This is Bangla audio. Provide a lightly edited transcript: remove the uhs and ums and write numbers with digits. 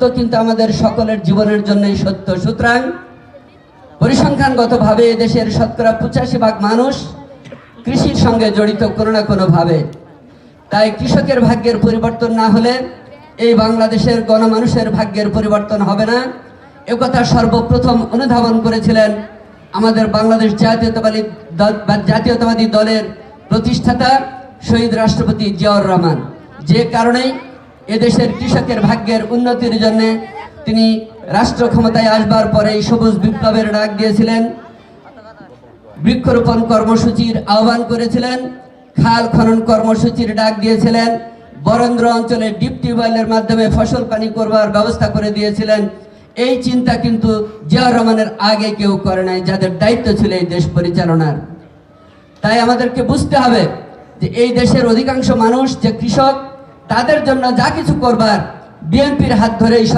তো কিন্তু আমাদের সকলের জীবনের জন্যই সত্য। সুতরাং পরিসংখ্যানগতভাবে দেশের শতকরা 85% মানুষ কৃষির সঙ্গে জড়িত কোনো না কোনো ভাবে। তাই কৃষকের ভাগ্যের পরিবর্তন না হলে এই বাংলাদেশের গণমানুষের ভাগ্যের পরিবর্তন হবে না। একথা সর্বপ্রথম অনুধাবন করেছিলেন আমাদের বাংলাদেশ জাতীয়তাবাদী দলের প্রতিষ্ঠাতা শহীদ রাষ্ট্রপতি জিয়াউর রহমান। যে কারণেই এদেশের কৃষকের ভাগ্যের উন্নতির জন্য তিনি রাষ্ট্র ক্ষমতায় আসবার পরেই সবুজ বিপ্লবের ডাক দিয়েছিলেন, বৃক্ষরোপণ কর্মসূচির আহ্বান করেছিলেন, খাল খনন কর্মসূচির ডাক দিয়েছিলেন, বরেন্দ্র অঞ্চলে ডিপ টিউবওয়েলের মাধ্যমে ফসল পানি করবার ব্যবস্থা করে দিয়েছিলেন। এই চিন্তা কিন্তু জিয়াউর রহমানের আগে কেউ করে নাই, যাদের দায়িত্ব ছিল এই দেশ পরিচালনার। তাই আমাদেরকে বুঝতে হবে যে এই দেশের অধিকাংশ মানুষ যে কৃষক, তাদের জন্য যা কিছু করবার বিএনপির হাত ধরেই